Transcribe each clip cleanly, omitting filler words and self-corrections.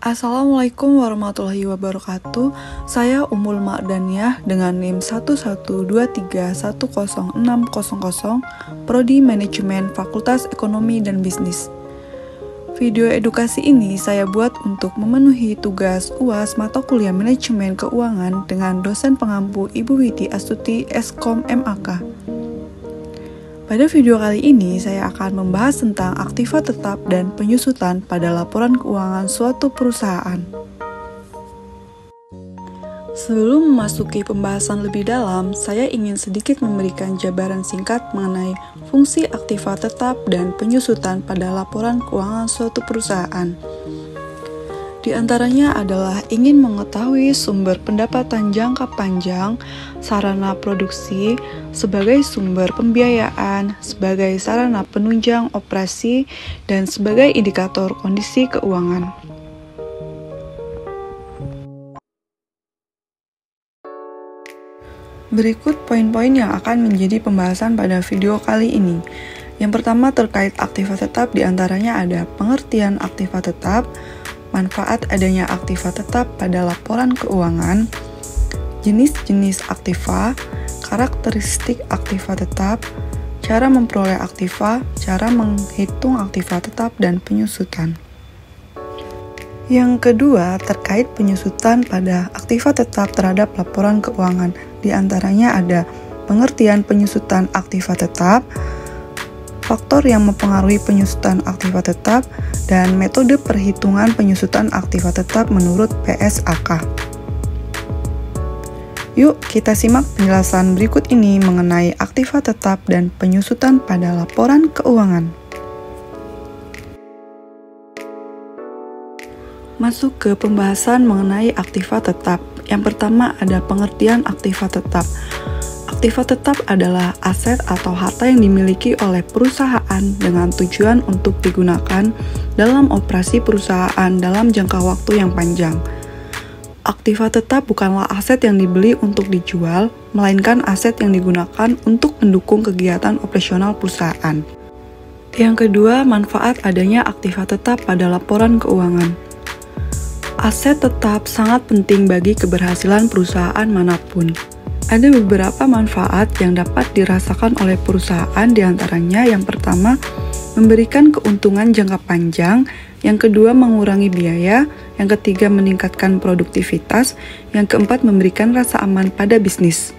Assalamualaikum warahmatullahi wabarakatuh. Saya Ummul Ma'daniyah dengan NIM 112310600, Prodi Manajemen Fakultas Ekonomi dan Bisnis. Video edukasi ini saya buat untuk memenuhi tugas UAS mata kuliah Manajemen Keuangan dengan dosen pengampu Ibu Witi Astuti Eskom MAK. Pada video kali ini, saya akan membahas tentang aktiva tetap dan penyusutan pada laporan keuangan suatu perusahaan. Sebelum memasuki pembahasan lebih dalam, saya ingin sedikit memberikan jabaran singkat mengenai fungsi aktiva tetap dan penyusutan pada laporan keuangan suatu perusahaan. Di antaranya adalah ingin mengetahui sumber pendapatan jangka panjang, sarana produksi, sebagai sumber pembiayaan, sebagai sarana penunjang operasi, dan sebagai indikator kondisi keuangan. Berikut poin-poin yang akan menjadi pembahasan pada video kali ini. Yang pertama terkait aktiva tetap, diantaranya ada pengertian aktiva tetap, manfaat adanya aktiva tetap pada laporan keuangan, jenis-jenis aktiva, karakteristik aktiva tetap, cara memperoleh aktiva, cara menghitung aktiva tetap, dan penyusutan. Yang kedua, terkait penyusutan pada aktiva tetap terhadap laporan keuangan. Di antaranya ada pengertian penyusutan aktiva tetap, faktor yang mempengaruhi penyusutan aktiva tetap, dan metode perhitungan penyusutan aktiva tetap menurut PSAK. Yuk kita simak penjelasan berikut ini mengenai aktiva tetap dan penyusutan pada laporan keuangan. Masuk ke pembahasan mengenai aktiva tetap. Yang pertama ada pengertian aktiva tetap. Aktiva tetap adalah aset atau harta yang dimiliki oleh perusahaan dengan tujuan untuk digunakan dalam operasi perusahaan dalam jangka waktu yang panjang. Aktiva tetap bukanlah aset yang dibeli untuk dijual, melainkan aset yang digunakan untuk mendukung kegiatan operasional perusahaan. Yang kedua, manfaat adanya aktiva tetap pada laporan keuangan. Aset tetap sangat penting bagi keberhasilan perusahaan manapun. Ada beberapa manfaat yang dapat dirasakan oleh perusahaan, diantaranya yang pertama, memberikan keuntungan jangka panjang, yang kedua, mengurangi biaya, yang ketiga, meningkatkan produktivitas, yang keempat, memberikan rasa aman pada bisnis.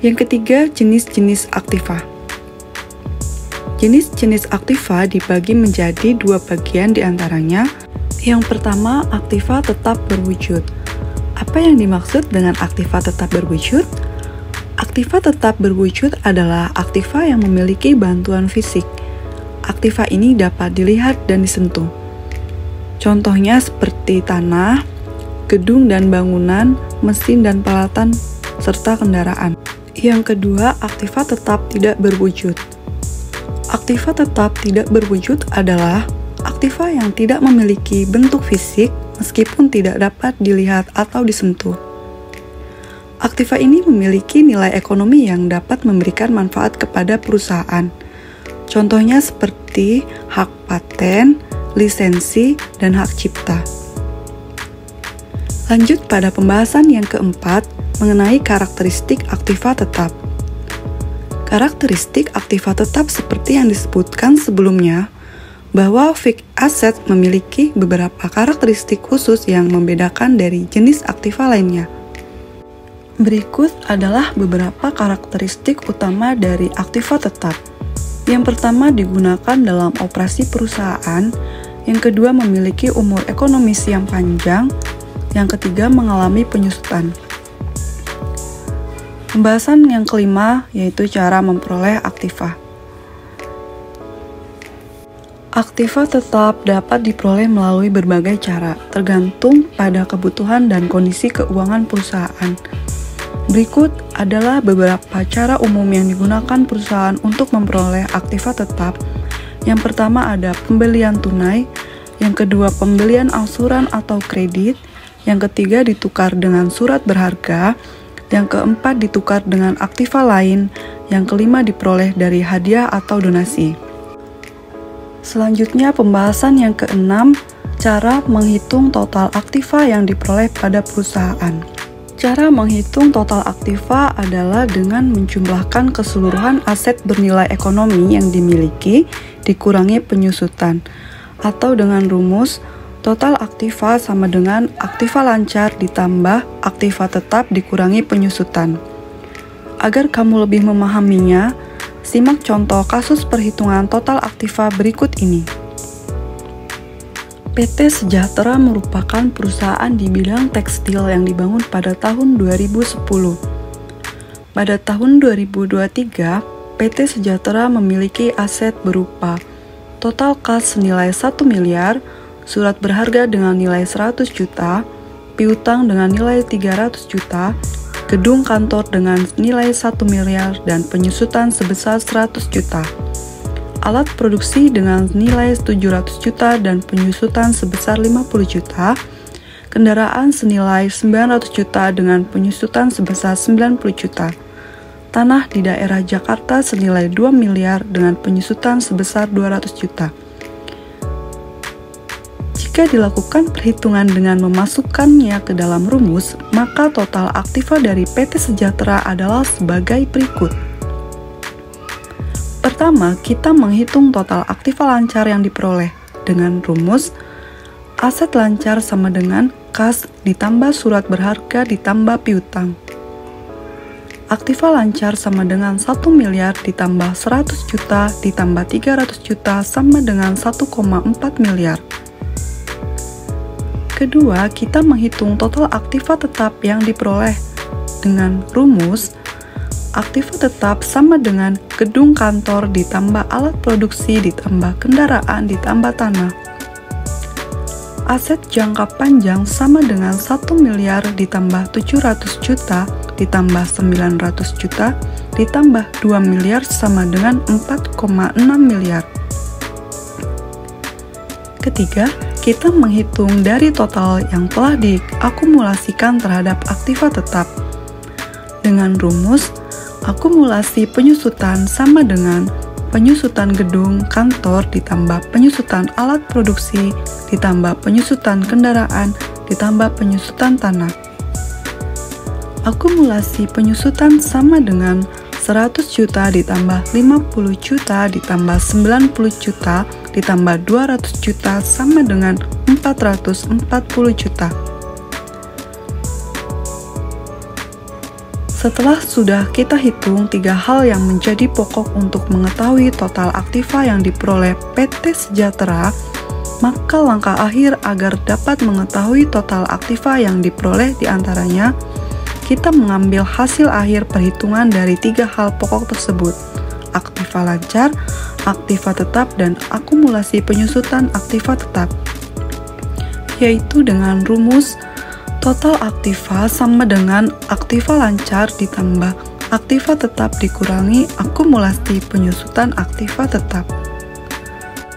Yang ketiga, jenis-jenis aktiva. Jenis-jenis aktiva dibagi menjadi dua bagian, diantaranya yang pertama, aktiva tetap berwujud. Apa yang dimaksud dengan aktiva tetap berwujud? Aktiva tetap berwujud adalah aktiva yang memiliki bantuan fisik. Aktiva ini dapat dilihat dan disentuh. Contohnya seperti tanah, gedung dan bangunan, mesin dan peralatan, serta kendaraan. Yang kedua, aktiva tetap tidak berwujud. Aktiva tetap tidak berwujud adalah aktiva yang tidak memiliki bentuk fisik meskipun tidak dapat dilihat atau disentuh. Aktiva ini memiliki nilai ekonomi yang dapat memberikan manfaat kepada perusahaan. Contohnya seperti hak paten, lisensi, dan hak cipta. Lanjut pada pembahasan yang keempat mengenai karakteristik aktiva tetap. Karakteristik aktiva tetap seperti yang disebutkan sebelumnya, bahwa fixed asset memiliki beberapa karakteristik khusus yang membedakan dari jenis aktiva lainnya. Berikut adalah beberapa karakteristik utama dari aktiva tetap. Yang pertama, digunakan dalam operasi perusahaan. Yang kedua, memiliki umur ekonomis yang panjang. Yang ketiga, mengalami penyusutan. Pembahasan yang kelima yaitu cara memperoleh aktiva. Aktiva tetap dapat diperoleh melalui berbagai cara, tergantung pada kebutuhan dan kondisi keuangan perusahaan. Berikut adalah beberapa cara umum yang digunakan perusahaan untuk memperoleh aktiva tetap. Yang pertama ada pembelian tunai, yang kedua pembelian angsuran atau kredit, yang ketiga ditukar dengan surat berharga, yang keempat ditukar dengan aktiva lain, yang kelima diperoleh dari hadiah atau donasi. Selanjutnya pembahasan yang keenam Cara menghitung total aktiva yang diperoleh pada perusahaan. Cara menghitung total aktiva adalah dengan menjumlahkan keseluruhan aset bernilai ekonomi yang dimiliki dikurangi penyusutan, atau dengan rumus total aktiva sama dengan aktiva lancar ditambah aktiva tetap dikurangi penyusutan. Agar kamu lebih memahaminya, simak contoh kasus perhitungan total aktiva berikut ini. PT Sejahtera merupakan perusahaan di bidang tekstil yang dibangun pada tahun 2010. Pada tahun 2023, PT Sejahtera memiliki aset berupa total kas senilai 1 miliar, surat berharga dengan nilai 100 juta, piutang dengan nilai 300 juta, gedung kantor dengan nilai 1 miliar, dan penyusutan sebesar 100 juta. Alat produksi dengan nilai 700 juta dan penyusutan sebesar 50 juta, kendaraan senilai 900 juta dengan penyusutan sebesar 90 juta, tanah di daerah Jakarta senilai 2 miliar dengan penyusutan sebesar 200 juta. Jika dilakukan perhitungan dengan memasukkannya ke dalam rumus, maka total aktiva dari PT Sejahtera adalah sebagai berikut. Pertama, kita menghitung total aktiva lancar yang diperoleh dengan rumus aset lancar sama dengan kas ditambah surat berharga ditambah piutang. Aktiva lancar sama dengan 1 miliar ditambah 100 juta ditambah 300 juta sama dengan 1,4 miliar. Kedua, kita menghitung total aktiva tetap yang diperoleh dengan rumus aktiva tetap sama dengan gedung kantor ditambah alat produksi ditambah kendaraan ditambah tanah. Aset jangka panjang sama dengan 1 miliar ditambah 700 juta ditambah 900 juta ditambah 2 miliar sama dengan 4,6 miliar. Ketiga, kita menghitung dari total yang telah diakumulasikan terhadap aktiva tetap dengan rumus akumulasi penyusutan sama dengan penyusutan gedung kantor ditambah penyusutan alat produksi ditambah penyusutan kendaraan ditambah penyusutan tanah. Akumulasi penyusutan sama dengan 100 juta ditambah 50 juta ditambah 90 juta ditambah 200 juta sama dengan 440 juta. Setelah sudah kita hitung 3 hal yang menjadi pokok untuk mengetahui total aktiva yang diperoleh PT Sejahtera, maka langkah akhir agar dapat mengetahui total aktiva yang diperoleh diantaranya, kita mengambil hasil akhir perhitungan dari 3 hal pokok tersebut, aktiva lancar, aktiva tetap, dan akumulasi penyusutan aktiva tetap, yaitu dengan rumus total aktiva sama dengan aktiva lancar ditambah aktiva tetap dikurangi akumulasi penyusutan aktiva tetap.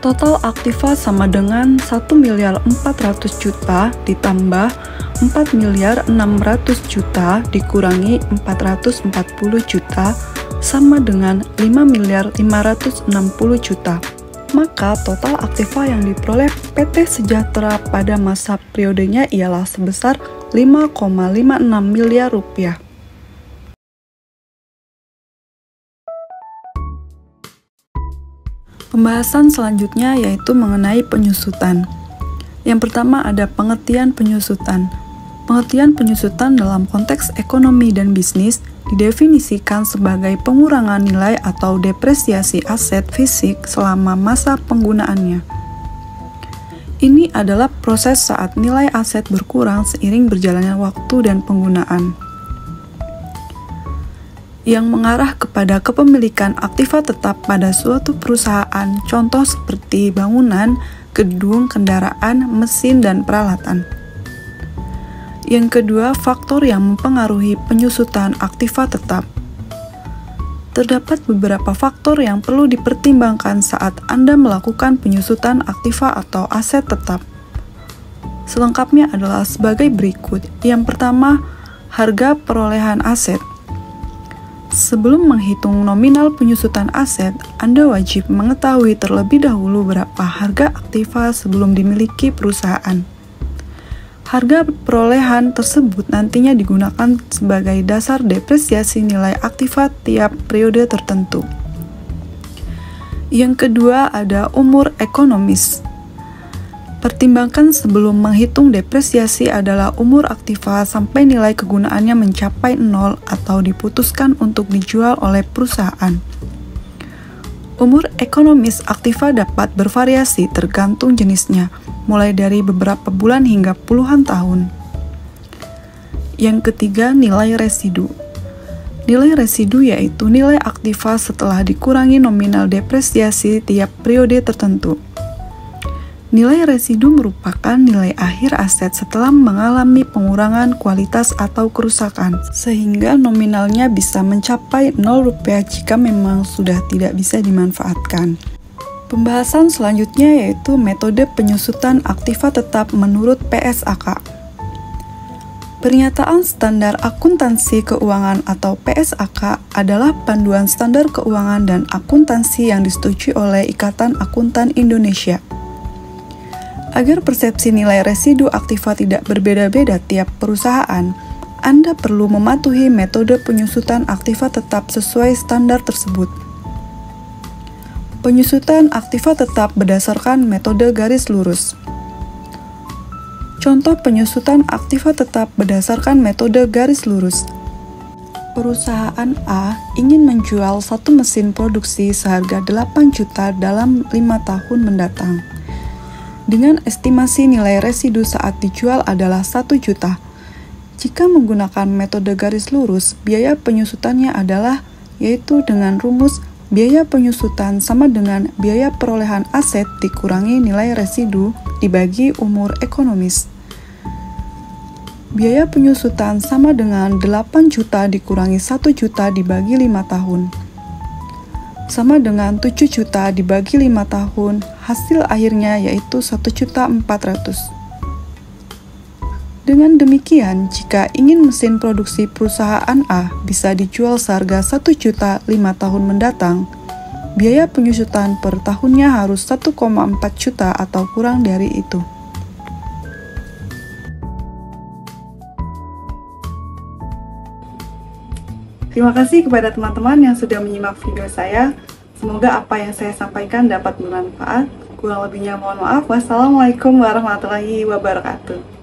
Total aktiva sama dengan 1 miliar 400 juta ditambah 4 miliar 600 juta dikurangi 440 juta sama dengan 5 miliar 560 juta. Maka total aktiva yang diperoleh PT Sejahtera pada masa periodenya ialah sebesar 5,56 miliar rupiah. Pembahasan selanjutnya yaitu mengenai penyusutan. Yang pertama ada pengertian penyusutan. Pengertian penyusutan dalam konteks ekonomi dan bisnis didefinisikan sebagai pengurangan nilai atau depresiasi aset fisik selama masa penggunaannya. Ini adalah proses saat nilai aset berkurang seiring berjalannya waktu dan penggunaan, yang mengarah kepada kepemilikan aktiva tetap pada suatu perusahaan, contoh seperti bangunan, gedung, kendaraan, mesin, dan peralatan. Yang kedua, faktor yang mempengaruhi penyusutan aktiva tetap. Terdapat beberapa faktor yang perlu dipertimbangkan saat Anda melakukan penyusutan aktiva atau aset tetap. Selengkapnya adalah sebagai berikut. Yang pertama, harga perolehan aset. Sebelum menghitung nominal penyusutan aset, Anda wajib mengetahui terlebih dahulu berapa harga aktiva sebelum dimiliki perusahaan. Harga perolehan tersebut nantinya digunakan sebagai dasar depresiasi nilai aktiva tiap periode tertentu. Yang kedua ada umur ekonomis. Pertimbangkan sebelum menghitung depresiasi adalah umur aktiva sampai nilai kegunaannya mencapai 0 atau diputuskan untuk dijual oleh perusahaan. Umur ekonomis aktiva dapat bervariasi tergantung jenisnya, mulai dari beberapa bulan hingga puluhan tahun. Yang ketiga, nilai residu. Nilai residu yaitu nilai aktiva setelah dikurangi nominal depresiasi tiap periode tertentu. Nilai residu merupakan nilai akhir aset setelah mengalami pengurangan kualitas atau kerusakan, sehingga nominalnya bisa mencapai Rp0 jika memang sudah tidak bisa dimanfaatkan. Pembahasan selanjutnya yaitu metode penyusutan aktiva tetap menurut PSAK. Pernyataan Standar Akuntansi Keuangan atau PSAK adalah panduan standar keuangan dan akuntansi yang disetujui oleh Ikatan Akuntan Indonesia. Agar persepsi nilai residu aktiva tidak berbeda-beda tiap perusahaan, Anda perlu mematuhi metode penyusutan aktiva tetap sesuai standar tersebut. Penyusutan aktiva tetap berdasarkan metode garis lurus. Contoh penyusutan aktiva tetap berdasarkan metode garis lurus. Perusahaan A ingin menjual satu mesin produksi seharga 8 juta dalam 5 tahun mendatang. Dengan estimasi nilai residu saat dijual adalah 1 juta. Jika menggunakan metode garis lurus, biaya penyusutannya adalah, yaitu dengan rumus biaya penyusutan sama dengan biaya perolehan aset dikurangi nilai residu dibagi umur ekonomis. Biaya penyusutan sama dengan 8 juta dikurangi 1 juta dibagi 5 tahun. Sama dengan 7 juta dibagi 5 tahun, hasil akhirnya yaitu 1.400.000. Dengan demikian, jika ingin mesin produksi perusahaan A bisa dijual seharga 1 juta 5 tahun mendatang, biaya penyusutan per tahunnya harus 1,4 juta atau kurang dari itu. Terima kasih kepada teman-teman yang sudah menyimak video saya. Semoga apa yang saya sampaikan dapat bermanfaat. Kurang lebihnya mohon maaf. Wassalamualaikum warahmatullahi wabarakatuh.